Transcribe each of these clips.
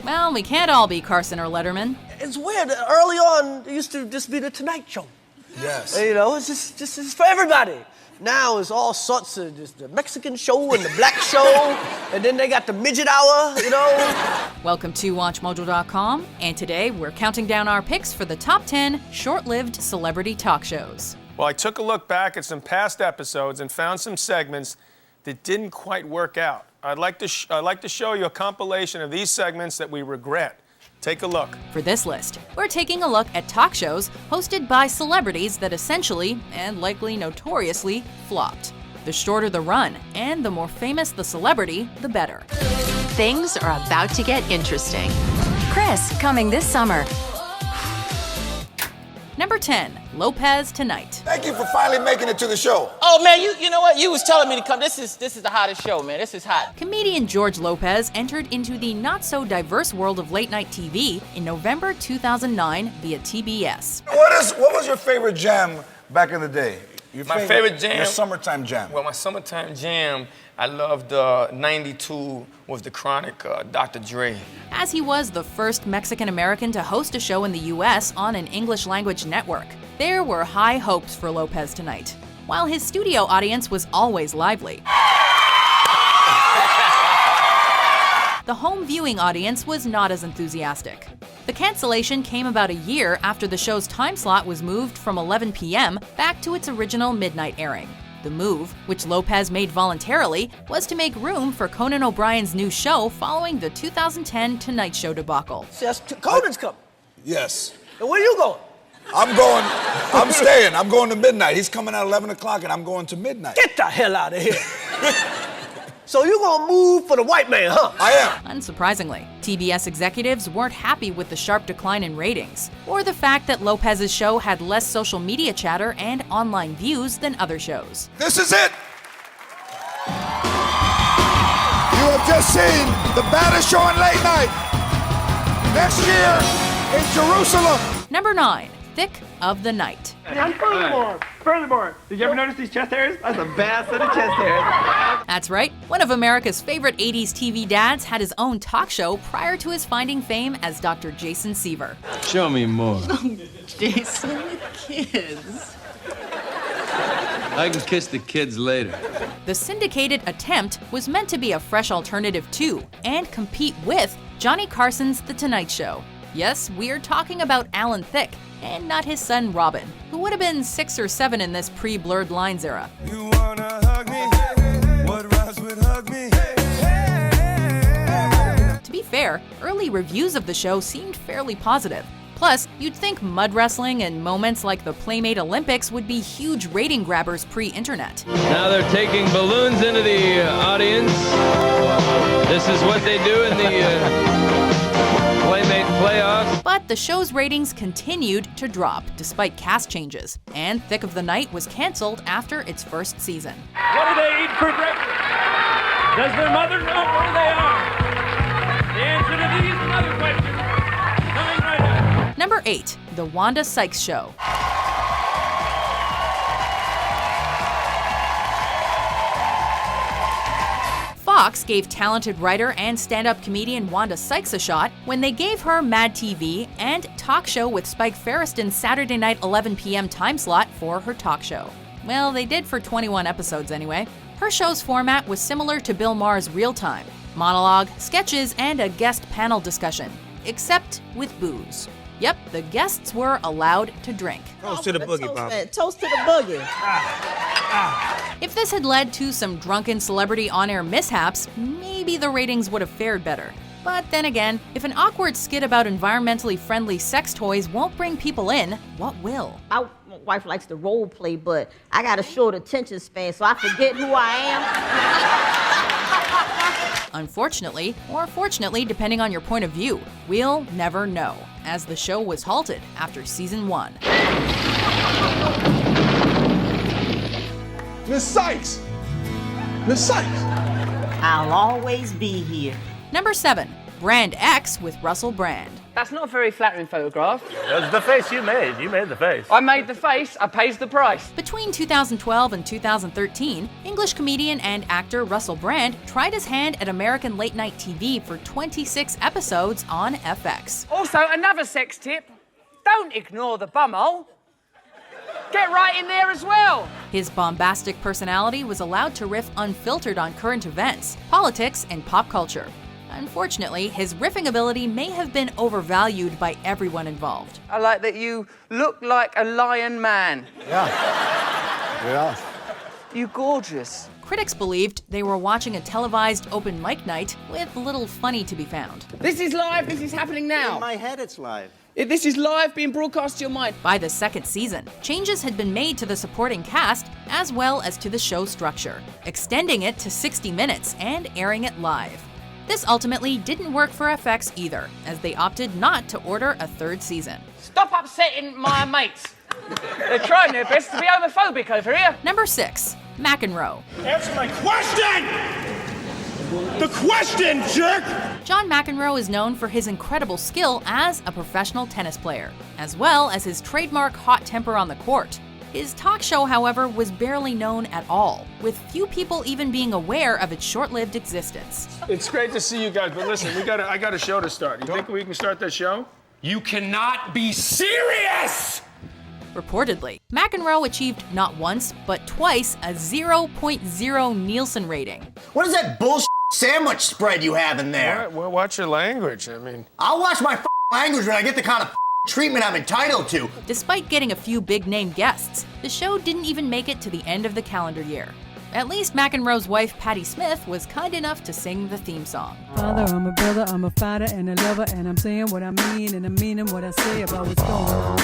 Well, we can't all be Carson or Letterman. It's weird. Early on, it used to just be the Tonight Show. Yes. You know, it's just it's for everybody. Now it's all sorts of just the Mexican show and the black show, and then they got the midget hour, you know. Welcome to WatchMojo.com, and today we're counting down our picks for the top 10 short-lived celebrity talk shows. Well, I took a look back at some past episodes and found some segments that didn't quite work out. I'd like to show you a compilation of these segments that we regret. Take a look. For this list, we're taking a look at talk shows hosted by celebrities that essentially, and likely notoriously, flopped. The shorter the run, and the more famous the celebrity, the better. Things are about to get interesting. Chris, coming this summer. Number 10, Lopez Tonight. Thank you for finally making it to the show. Oh man, you know what? You was telling me to come. This is the hottest show, man. This is hot. Comedian George Lopez entered into the not-so-diverse world of late-night TV in November 2009 via TBS. What was your favorite jam back in the day? My favorite jam? Your summertime jam. Well, my summertime jam, I loved 92 with the Chronic, Dr. Dre. As he was the first Mexican-American to host a show in the U.S. on an English-language network, there were high hopes for Lopez Tonight, while his studio audience was always lively. The home viewing audience was not as enthusiastic. The cancellation came about a year after the show's time slot was moved from 11 p.m. back to its original midnight airing. The move, which Lopez made voluntarily, was to make room for Conan O'Brien's new show following the 2010 Tonight Show debacle. Conan's coming. Yes. And where you going? I'm staying. I'm going to midnight. He's coming at 11 o'clock and I'm going to midnight. Get the hell out of here. So you gonna move for the white man, huh? I am. Unsurprisingly, TBS executives weren't happy with the sharp decline in ratings, or the fact that Lopez's show had less social media chatter and online views than other shows. This is it. You have just seen the baddest show in late night. Next year in Jerusalem. Number 9, Thicke of the Night. Furthermore, did you ever notice these chest hairs? That's a bad set of chest hairs. That's right, one of America's favorite 80s TV dads had his own talk show prior to his finding fame as Dr. Jason Seaver. Show me more. Jason, the kids. I can kiss the kids later. The syndicated attempt was meant to be a fresh alternative to, and compete with, Johnny Carson's The Tonight Show. Yes, we're talking about Alan Thicke, and not his son Robin, who would have been 6 or 7 in this pre-Blurred Lines era. You wanna hug me? What rhymes with hug me? To be fair, early reviews of the show seemed fairly positive. Plus, you'd think mud wrestling and moments like the Playmate Olympics would be huge rating grabbers pre-internet. Now they're taking balloons into the audience. This is what they do in the Playmate playoffs. But the show's ratings continued to drop despite cast changes, and Thicke of the Night was canceled after its first season. What do they eat for breakfast? Does their mother know where they are? The answer to these and other questions coming right up. Number 8, The Wanda Sykes Show. Fox gave talented writer and stand-up comedian Wanda Sykes a shot when they gave her Mad TV and Talk Show with Spike Feresten's Saturday night 11 p.m. time slot for her talk show. Well, they did for 21 episodes anyway. Her show's format was similar to Bill Maher's Real Time: monologue, sketches, and a guest panel discussion, except with booze. Yep, the guests were allowed to drink. Toast to the boogie, Bob. Toast to the boogie. If this had led to some drunken celebrity on-air mishaps, maybe the ratings would have fared better. But then again, if an awkward skit about environmentally friendly sex toys won't bring people in, what will? My wife likes to role play, but I got a short attention span, so I forget who I am. Unfortunately, or fortunately, depending on your point of view, we'll never know, as the show was halted after season 1. Miss Sykes! Miss Sykes! I'll always be here. Number 7, Brand X with Russell Brand. That's not a very flattering photograph. That's the face you made. You made the face. I made the face, I pays the price. Between 2012 and 2013, English comedian and actor Russell Brand tried his hand at American late-night TV for 26 episodes on FX. Also, another sex tip, don't ignore the bumhole. Get right in there as well. His bombastic personality was allowed to riff unfiltered on current events, politics, and pop culture. Unfortunately, his riffing ability may have been overvalued by everyone involved. I like that you look like a lion man. Yeah. You gorgeous. Critics believed they were watching a televised open mic night with little funny to be found. This is live, this is happening now. In my head, it's live. This is live being broadcast to your mind. By the second season, changes had been made to the supporting cast as well as to the show structure, extending it to 60 minutes and airing it live. This ultimately didn't work for FX either, as they opted not to order a third season. Stop upsetting my mates. They're trying their best to be homophobic over here. Number 6, McEnroe. Answer my question! The question, jerk! Jon McEnroe is known for his incredible skill as a professional tennis player, as well as his trademark hot temper on the court. His talk show, however, was barely known at all, with few people even being aware of its short-lived existence. It's great to see you guys, but listen, I got a show to start. You think we can start that show? You cannot be serious! Reportedly, McEnroe achieved not once, but twice a 0.0 Nielsen rating. What is that bullshit sandwich spread you have in there? Well, watch your language. I mean, I'll watch my language when I get the kind of treatment I'm entitled to. Despite getting a few big-name guests, the show didn't even make it to the end of the calendar year. At least McEnroe's wife, Patti Smith, was kind enough to sing the theme song. Father, I'm a brother, I'm a fighter and a lover, and I'm saying what I mean, and I'm meaning what I say about what's going on.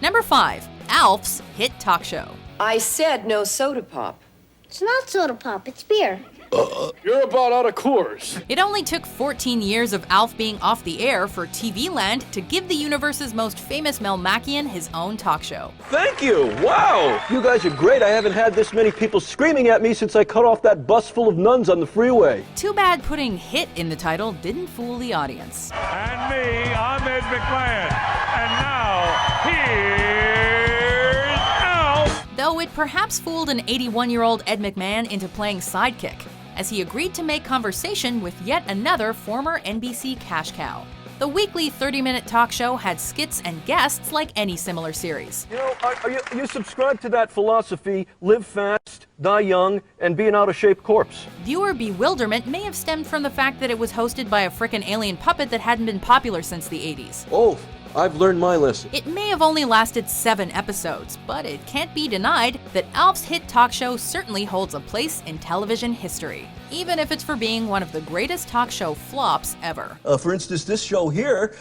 Number 5, Alps Hit talk show. I said no soda pop. It's not soda pop, it's beer. You're about out of course. It only took 14 years of Alf being off the air for TV Land to give the universe's most famous Melmacian his own talk show. Thank you. Wow. You guys are great. I haven't had this many people screaming at me since I cut off that bus full of nuns on the freeway. Too bad putting hit in the title didn't fool the audience. And me, I'm Ed McMahon. And now, here's Alf. Though it perhaps fooled an 81-year-old Ed McMahon into playing sidekick, as he agreed to make conversation with yet another former NBC cash cow. The weekly 30-minute talk show had skits and guests like any similar series. You know, are you subscribe to that philosophy, live fast, die young, and be an out-of-shape corpse? Viewer bewilderment may have stemmed from the fact that it was hosted by a frickin' alien puppet that hadn't been popular since the 80s. Oh, I've learned my lesson. It may have only lasted 7 episodes, but it can't be denied that Alps Hit talk show certainly holds a place in television history, even if it's for being one of the greatest talk show flops ever. For instance, this show here,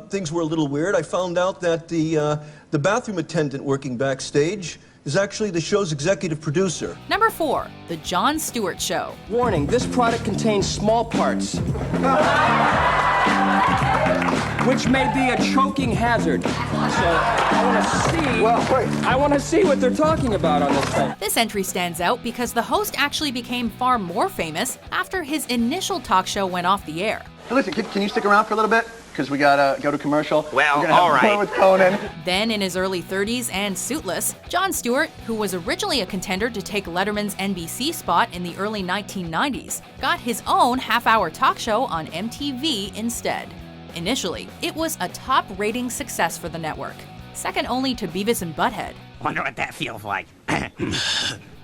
things were a little weird. I found out that the bathroom attendant working backstage is actually the show's executive producer. Number 4, The Jon Stewart Show. Warning, this product contains small parts, which may be a choking hazard. So I want to see what they're talking about on this thing. This entry stands out because the host actually became far more famous after his initial talk show went off the air. Hey, listen, can you stick around for a little bit? Because we gotta go to commercial. Well, we're gonna have all right. more with Conan. Then in his early 30s and suitless, Jon Stewart, who was originally a contender to take Letterman's NBC spot in the early 1990s, got his own half-hour talk show on MTV instead. Initially, it was a top-rating success for the network, second only to Beavis and Butthead. Wonder what that feels like.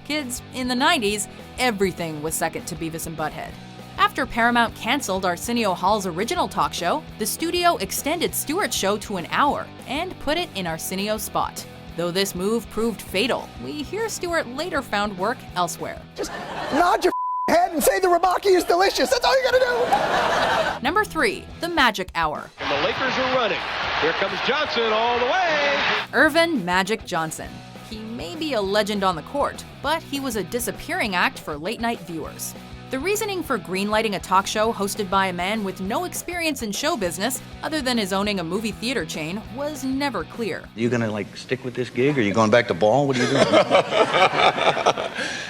Kids, in the 90s, everything was second to Beavis and Butthead. After Paramount canceled Arsenio Hall's original talk show, the studio extended Stewart's show to an hour and put it in Arsenio's spot. Though this move proved fatal, we hear Stewart later found work elsewhere. Just nod your head and say the Ramaki is delicious. That's all you gotta do. Number 3, The Magic Hour. And the Lakers are running. Here comes Johnson all the way. Irvin Magic Johnson. He may be a legend on the court, but he was a disappearing act for late-night viewers. The reasoning for greenlighting a talk show hosted by a man with no experience in show business, other than his owning a movie theater chain, was never clear. You gonna, stick with this gig, or are you going back to ball? What are you doing?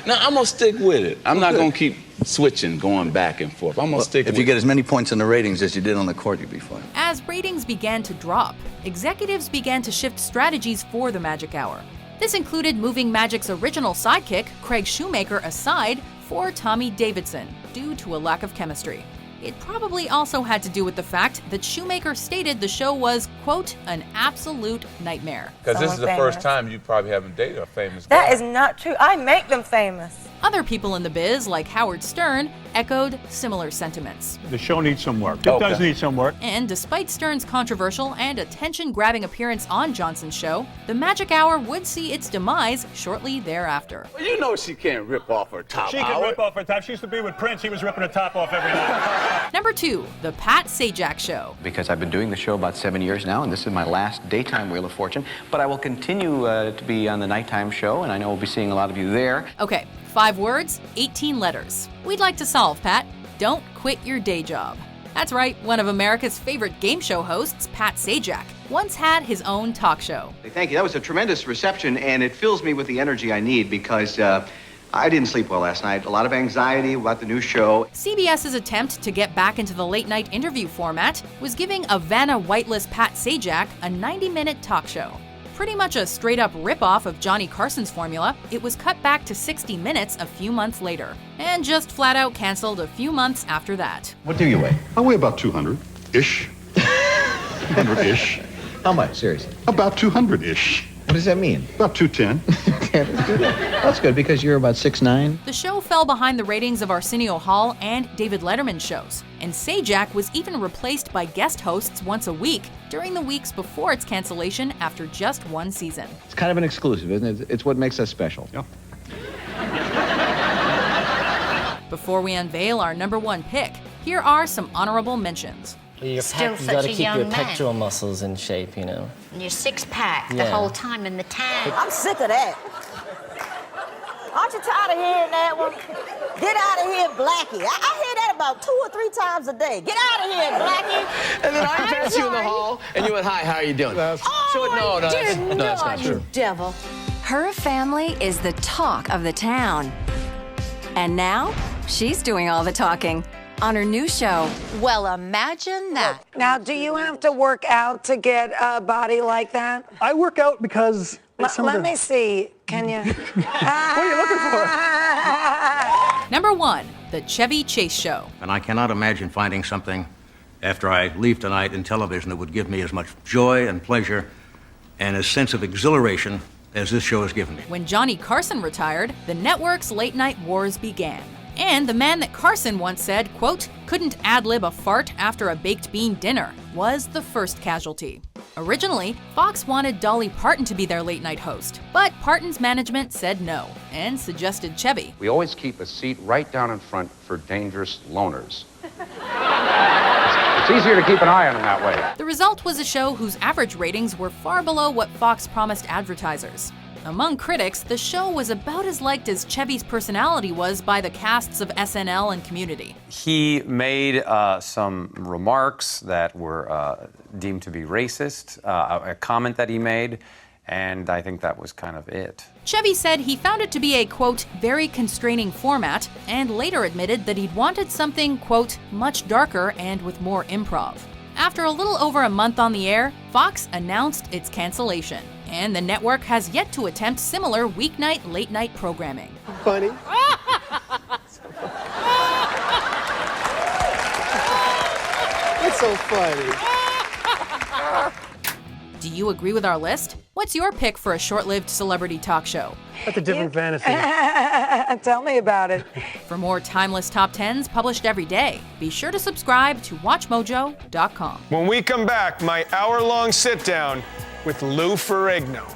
No, I'm going to stick with it. I'm not going to keep switching, going back and forth. I'm going to stick with it. If you get as many points in the ratings as you did on the court, you'd be fine. As ratings began to drop, executives began to shift strategies for the Magic Hour. This included moving Magic's original sidekick, Craig Shoemaker, aside for Tommy Davidson, due to a lack of chemistry. It probably also had to do with the fact that Shoemaker stated the show was, quote, an absolute nightmare. Because this is the first time you probably haven't dated a famous guy. That is not true. I make them famous. Other people in the biz, like Howard Stern, echoed similar sentiments. The show needs some work. It does need some work. And despite Stern's controversial and attention-grabbing appearance on Johnson's show, the Magic Hour would see its demise shortly thereafter. Well, you know she can't rip off her top. She can rip off her top. She used to be with Prince. He was ripping her top off every night. Number 2, The Pat Sajak Show. Because I've been doing the show about 7 years now, and this is my last daytime Wheel of Fortune, but I will continue to be on the nighttime show, and I know we'll be seeing a lot of you there. Okay, 5 words, 18 letters. We'd like to solve, Pat. Don't quit your day job. That's right, one of America's favorite game show hosts, Pat Sajak, once had his own talk show. Thank you. That was a tremendous reception, and it fills me with the energy I need because I didn't sleep well last night. A lot of anxiety about the new show. CBS's attempt to get back into the late-night interview format was giving a Vanna Whiteless Pat Sajak a 90-minute talk show. Pretty much a straight-up rip-off of Johnny Carson's formula, it was cut back to 60 minutes a few months later, and just flat-out canceled a few months after that. What do you weigh? I weigh about 200-ish. 200-ish. How much, seriously? About 200-ish. What does that mean? About 210. That's good, because you're about 6'9". The show fell behind the ratings of Arsenio Hall and David Letterman's shows, and Sajak was even replaced by guest hosts once a week during the weeks before its cancellation after just one season. It's kind of an exclusive, isn't it? It's what makes us special. Yeah. Before we unveil our number 1 pick, here are some honorable mentions. You gotta keep your pectoral muscles in shape, you know. And your six-pack the whole time in the tan. I'm sick of that. Aren't you tired of hearing that one? Get out of here, Blackie. I hear that about 2 or 3 times a day. Get out of here, Blackie. And then I passed you in the hall, and you went, hi, how are you doing? No, that's not true. You devil. Her family is the talk of the town. And now, she's doing all the talking on her new show. Well, imagine that. Now, do you have to work out to get a body like that? I work out because... Let me see. Can you? What are you looking for? Number 1, The Chevy Chase Show. And I cannot imagine finding something after I leave tonight in television that would give me as much joy and pleasure and a sense of exhilaration as this show has given me. When Johnny Carson retired, the network's late-night wars began. And the man that Carson once said, quote, couldn't ad-lib a fart after a baked bean dinner, was the first casualty. Originally, Fox wanted Dolly Parton to be their late-night host, but Parton's management said no, and suggested Chevy. We always keep a seat right down in front for dangerous loners. It's easier to keep an eye on them that way. The result was a show whose average ratings were far below what Fox promised advertisers. Among critics, the show was about as liked as Chevy's personality was by the casts of SNL and Community. He made some remarks that were deemed to be racist, a comment that he made, and I think that was kind of it. Chevy said he found it to be a, quote, very constraining format, and later admitted that he'd wanted something, quote, much darker and with more improv. After a little over a month on the air, Fox announced its cancellation, and the network has yet to attempt similar weeknight late-night programming. Funny. It's so funny. Do you agree with our list? What's your pick for a short-lived celebrity talk show? That's a different fantasy. Tell me about it. For more timeless top 10s published every day, be sure to subscribe to WatchMojo.com. When we come back, my hour-long sit-down with Lou Ferrigno.